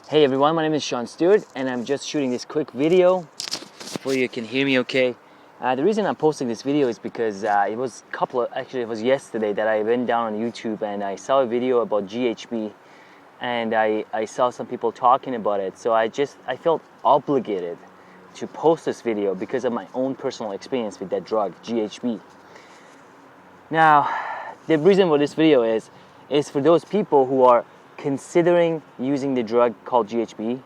Hey everyone, my name is Sean Stewart and I'm just shooting this quick video. Hopefully you can hear me okay. The reason I'm posting this video is because it was yesterday that I went down on YouTube and I saw a video about GHB and I saw some people talking about it. So I felt obligated to post this video because of my own personal experience with that drug, GHB. Now, the reason for this video is for those people who are considering using the drug called GHB,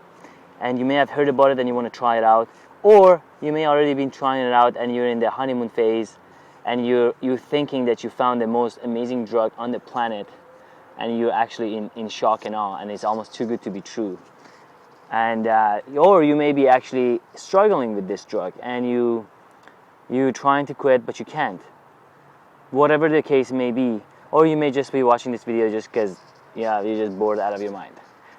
and you may have heard about it and you want to try it out, or you may already been trying it out and you're in the honeymoon phase and you're thinking that you found the most amazing drug on the planet and you're actually in shock and awe and it's almost too good to be true. And or you may be actually struggling with this drug and you're trying to quit but you can't. Whatever the case may be, or you may just be watching this video just because you're just bored out of your mind.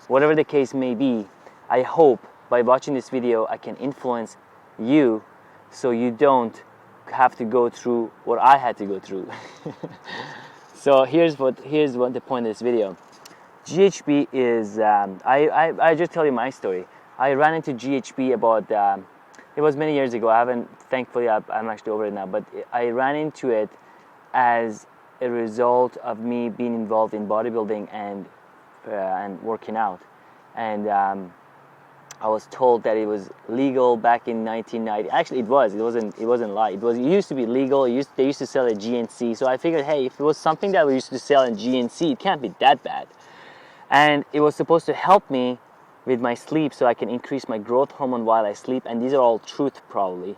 Whatever the case may be, I hope by watching this video I can influence you so you don't have to go through what I had to go through. So here's what the point of this video. GHB is, I just tell you my story. I ran into GHB about, it was many years ago. Thankfully I'm actually over it now, but I ran into it as a result of me being involved in bodybuilding and working out, and I was told that it was legal back in 1990. Actually, it wasn't like it used to be legal. They used to sell at GNC. So I figured, hey, if it was something that we used to sell at GNC, it can't be that bad. And it was supposed to help me with my sleep, so I can increase my growth hormone while I sleep. And these are all truth, probably.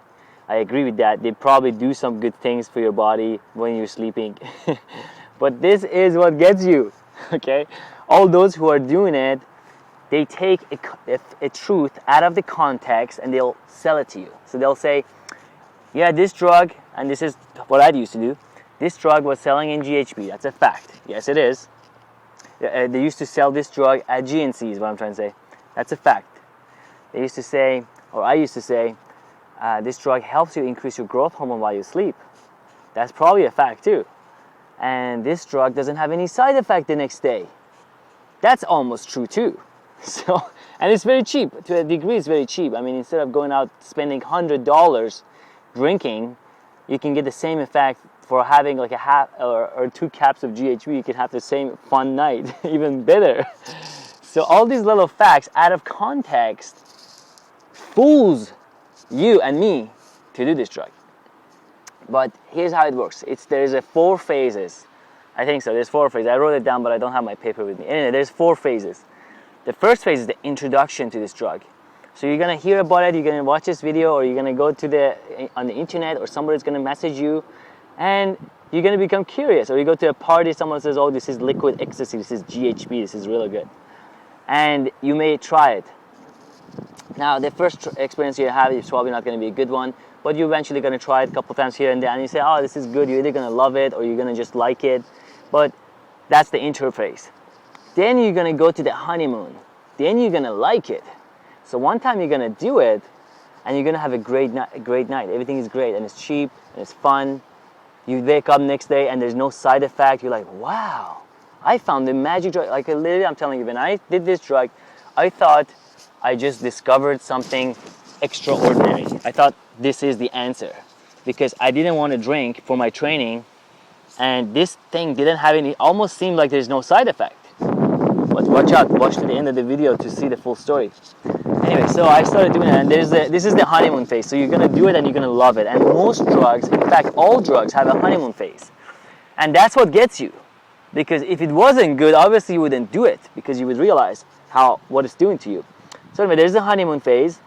I agree with that. They probably do some good things for your body when you're sleeping. But this is what gets you, okay? All those who are doing it, they take a truth out of the context and they'll sell it to you. So they'll say, yeah, this drug, and this is what I used to do, this drug was selling in GHB. That's a fact. Yes, it is. They used to sell this drug at GNC is what I'm trying to say. That's a fact. They used to say, or I used to say, this drug helps you increase your growth hormone while you sleep. That's probably a fact too. And this drug doesn't have any side effect the next day. That's almost true too. So, and it's very cheap. To a degree, it's very cheap. I mean, instead of going out spending $100 drinking, you can get the same effect for having like a half or 2 caps of GHB. You can have the same fun night, even better. So all these little facts out of context fools you and me to do this drug. But here's how it works. There's 4 phases. I think so. There's 4 phases. I wrote it down, but I don't have my paper with me. Anyway, there's 4 phases. The first phase is the introduction to this drug. So you're gonna hear about it. You're gonna watch this video, or you're gonna go on the internet, or somebody's gonna message you, and you're gonna become curious. Or you go to a party, someone says, "Oh, this is liquid ecstasy. This is GHB. This is really good," and you may try it. Now, the first experience you have is probably not going to be a good one, but you're eventually going to try it a couple times here and there, and you say, oh, this is good. You're either going to love it or you're going to just like it, but that's the intro phase. Then you're going to go to the honeymoon. Then you're going to like it. So one time you're going to do it, and you're going to have a great night. Everything is great, and it's cheap, and it's fun. You wake up next day, and there's no side effect. You're like, wow, I found the magic drug. Like, literally, I'm telling you, when I did this drug, I thought I just discovered something extraordinary. I thought this is the answer because I didn't want to drink for my training, and this thing didn't have any, almost seemed like there's no side effect. But watch out, watch to the end of the video to see the full story. Anyway, so I started doing it, and this is the honeymoon phase. So you're gonna do it and you're gonna love it. And most drugs, in fact all drugs, have a honeymoon phase. And that's what gets you. Because if it wasn't good, obviously you wouldn't do it because you would realize what it's doing to you. So anyway, there's the honeymoon phase,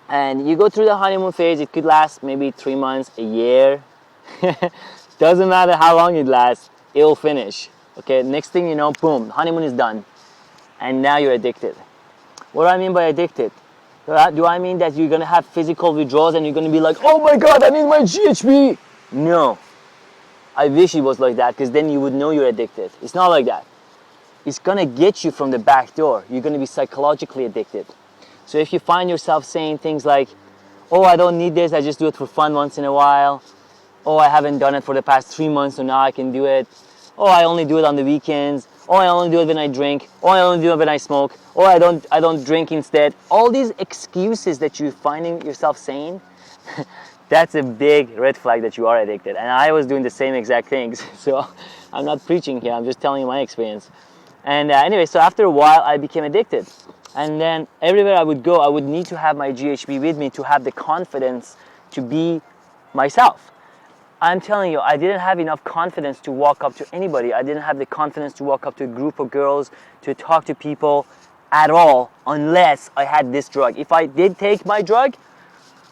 and you go through the honeymoon phase. It could last maybe 3 months, a year. Doesn't matter how long it lasts, it'll finish. Okay, next thing you know, boom, honeymoon is done, and now you're addicted. What do I mean by addicted? Do I mean that you're gonna have physical withdrawals and you're gonna be like, oh my God, I need my GHB? No, I wish it was like that, because then you would know you're addicted. It's not like that. It's gonna get you from the back door. You're gonna be psychologically addicted. So if you find yourself saying things like, oh, I don't need this, I just do it for fun once in a while. Oh, I haven't done it for the past 3 months, so now I can do it. Oh, I only do it on the weekends. Oh, I only do it when I drink. Oh, I only do it when I smoke. Oh, I don't drink instead. All these excuses that you're finding yourself saying, that's a big red flag that you are addicted. And I was doing the same exact things. So I'm not preaching here. I'm just telling you my experience. And anyway, so after a while, I became addicted. And then everywhere I would go, I would need to have my GHB with me to have the confidence to be myself. I'm telling you, I didn't have enough confidence to walk up to anybody. I didn't have the confidence to walk up to a group of girls, to talk to people at all, unless I had this drug. If I did take my drug,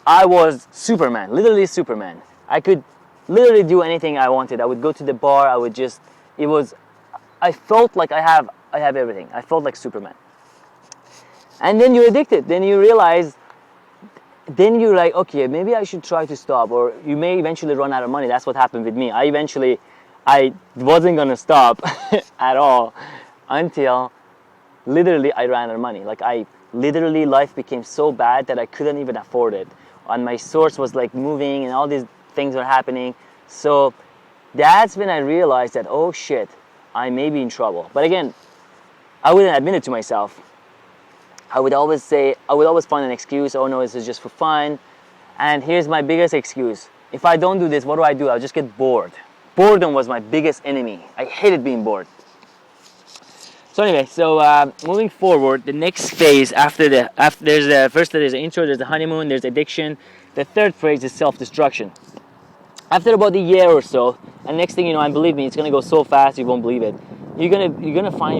I was Superman, literally Superman. I could literally do anything I wanted. I would go to the bar, I felt like I have everything. I felt like Superman. And then you're addicted. Then you realize, then you're like, okay, maybe I should try to stop, or you may eventually run out of money. That's what happened with me. I wasn't gonna stop at all until literally I ran out of money. Like literally life became so bad that I couldn't even afford it. And my source was like moving and all these things were happening. So that's when I realized that, oh shit, I may be in trouble. But again, I wouldn't admit it to myself. I would always find an excuse. Oh no, this is just for fun. And here's my biggest excuse. If I don't do this, what do? I'll just get bored. Boredom was my biggest enemy. I hated being bored. So anyway, moving forward, the next phase after there's the intro, there's the honeymoon, there's addiction. The third phase is self-destruction. After about a year or so, and next thing you know, and believe me, it's gonna go so fast you won't believe it. You're gonna find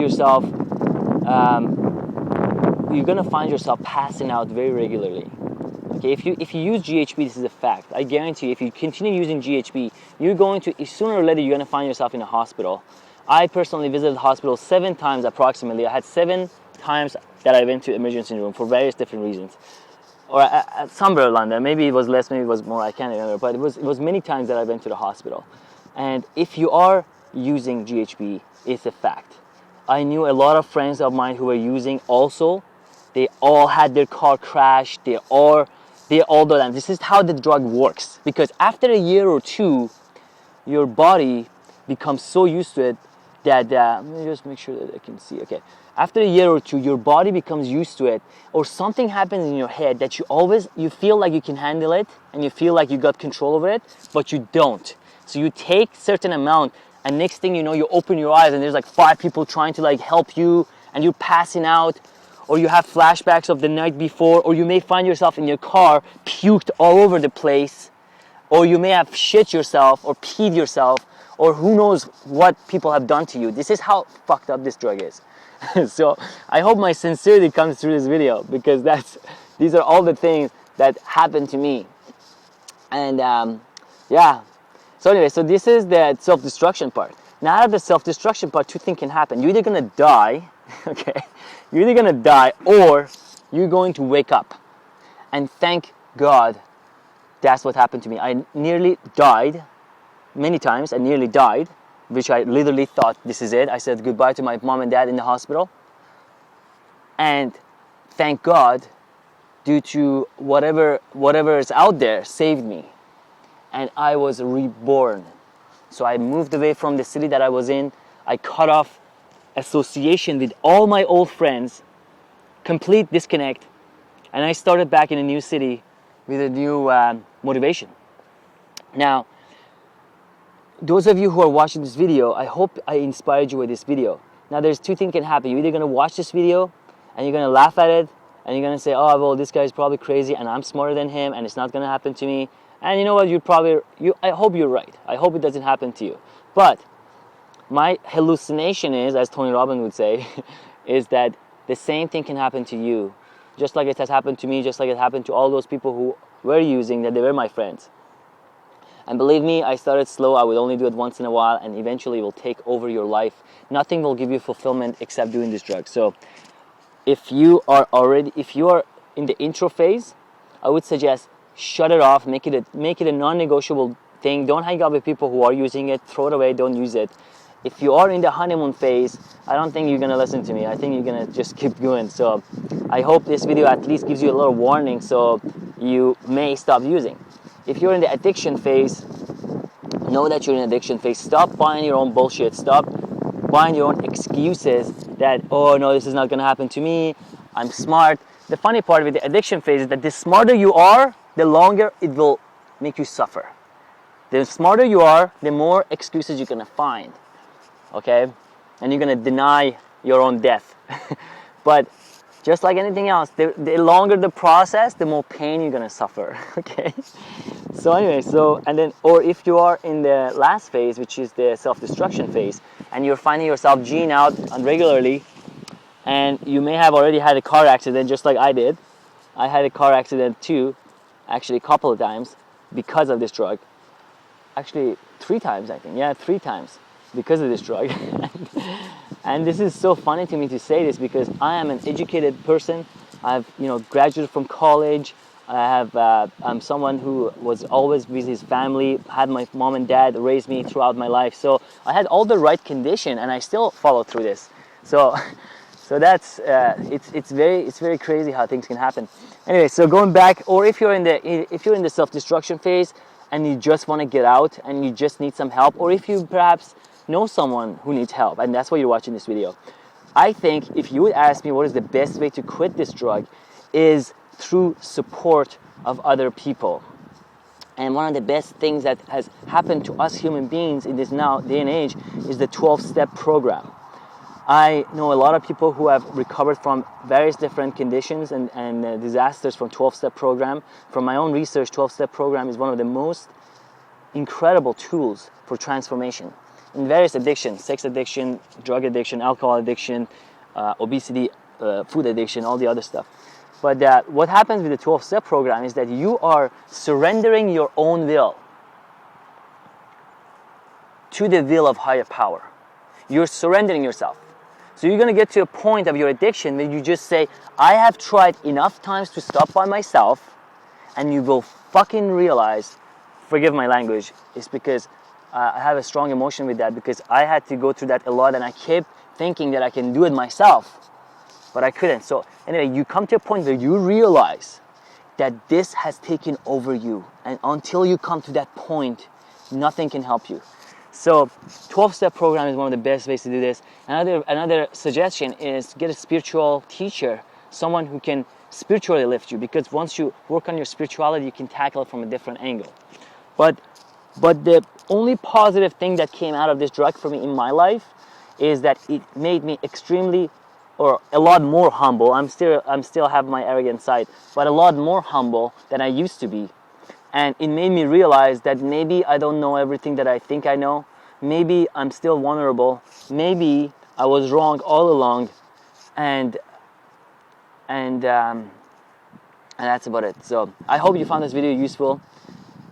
yourself passing out very regularly. Okay, if you use GHB, this is a fact. I guarantee you, if you continue using GHB, sooner or later you're gonna find yourself in a hospital. I personally visited the hospital 7 times approximately. I had 7 times that I went to emergency room for various different reasons. Or somewhere around there. Maybe it was less, maybe it was more, I can't remember. But it was many times that I went to the hospital. And if you are using GHB, it's a fact. I knew a lot of friends of mine who were using also. They all had their car crashed. They all done. This is how the drug works. Because after a year or two, your body becomes so used to it that, let me just make sure that I can see, okay. After a year or two, your body becomes used to it, or something happens in your head that you feel like you can handle it, and you feel like you got control over it, but you don't. So you take certain amount, and next thing you know, you open your eyes and there's like 5 people trying to like help you, and you're passing out, or you have flashbacks of the night before, or you may find yourself in your car puked all over the place, or you may have shit yourself or peed yourself, or who knows what people have done to you. This is how fucked up this drug is. So I hope my sincerity comes through this video, because these are all the things that happened to me. And yeah. So anyway, so this is the self-destruction part. Now out of the self-destruction part, 2 things can happen. You're either gonna die, okay? You're either gonna die, or you're going to wake up. And thank God that's what happened to me. I nearly died many times. I nearly died, which I literally thought, this is it. I said goodbye to my mom and dad in the hospital. And thank God, due to whatever is out there, saved me. And I was reborn. So I moved away from the city that I was in. I cut off association with all my old friends, complete disconnect. And I started back in a new city with a new motivation. Now, those of you who are watching this video, I hope I inspired you with this video. Now there's 2 things can happen. You're either gonna watch this video and you're gonna laugh at it, and you're gonna say, oh well, this guy's probably crazy and I'm smarter than him and it's not gonna happen to me. And you know what, I hope you're right. I hope it doesn't happen to you. But my hallucination is, as Tony Robbins would say, is that the same thing can happen to you. Just like it has happened to me, just like it happened to all those people who were using, that they were my friends. And believe me, I started slow. I would only do it once in a while, and eventually it will take over your life. Nothing will give you fulfillment except doing this drug. So if you are in the intro phase, I would suggest shut it off, make it a non-negotiable thing. Don't hang out with people who are using it. Throw it away, don't use it. If you are in the honeymoon phase, I don't think you're gonna listen to me. I think you're gonna just keep going. So I hope this video at least gives you a little warning, so you may stop using. If you're in the addiction phase, know that you're in addiction phase. Stop buying your own bullshit. Stop find your own excuses that, oh no, this is not gonna happen to me, I'm smart. The funny part with the addiction phase is that the smarter you are, the longer it will make you suffer. The smarter you are, the more excuses you're gonna find, okay? And you're gonna deny your own death. But just like anything else, the longer the process, the more pain you're gonna suffer, okay? So anyway, or if you are in the last phase, which is the self-destruction phase, and you're finding yourself G'ing out regularly, and you may have already had a car accident just like I did. I had a car accident too, actually a couple of times because of this drug. Actually 3 times, I think. Yeah, 3 times because of this drug. And this is so funny to me to say this because I am an educated person. I've graduated from college. I'm someone who was always with his family, had my mom and dad raise me throughout my life. So I had all the right condition and I still follow through this. So that's it's very crazy how things can happen. Anyway, so going back, or if you're in the self-destruction phase and you just want to get out and you just need some help, or if you perhaps know someone who needs help and that's why you're watching this video, I think if you would ask me what is the best way to quit this drug is through support of other people. And one of the best things that has happened to us human beings in this now day and age is the 12-step program. I know a lot of people who have recovered from various different conditions and disasters from 12-step program. From my own research, 12-step program is one of the most incredible tools for transformation in various addictions: sex addiction, drug addiction, alcohol addiction, obesity, food addiction, all the other stuff. But what happens with the 12-step program is that you are surrendering your own will to the will of higher power. You're surrendering yourself. So you're going to get to a point of your addiction where you just say, I have tried enough times to stop by myself, and you will fucking realize, forgive my language, it's because I have a strong emotion with that, because I had to go through that a lot and I kept thinking that I can do it myself, but I couldn't. So anyway, you come to a point where you realize that this has taken over you, and until you come to that point, nothing can help you. So 12-step program is one of the best ways to do this. Another suggestion is get a spiritual teacher, someone who can spiritually lift you, because once you work on your spirituality, you can tackle it from a different angle. But the only positive thing that came out of this drug for me in my life is that it made me extremely, or a lot more humble. I'm still have my arrogant side, but a lot more humble than I used to be. And it made me realize that maybe I don't know everything that I think I know. Maybe I'm still vulnerable. Maybe I was wrong all along. And that's about it. So I hope you found this video useful.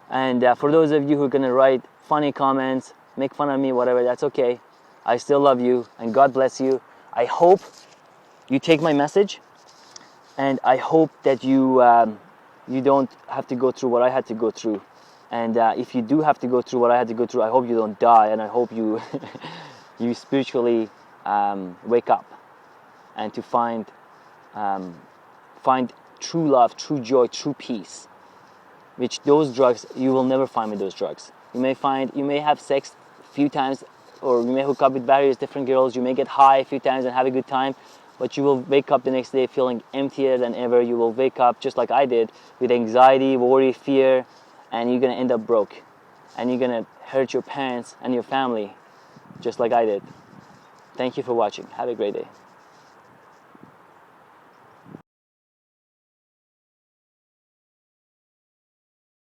And for those of you who are going to write funny comments, make fun of me, whatever, that's okay. I still love you, and God bless you. I hope you take my message, and I hope that you don't have to go through what I had to go through. And if you do have to go through what I had to go through, I hope you don't die, and I hope you you spiritually wake up and to find true love, true joy, true peace, which those drugs you will never find with those drugs. You may have sex a few times, or you may hook up with various different girls, you may get high a few times and have a good time, but you will wake up the next day feeling emptier than ever. You will wake up just like I did, with anxiety, worry, fear, and you're gonna end up broke. And you're gonna hurt your parents and your family, just like I did. Thank you for watching. Have a great day.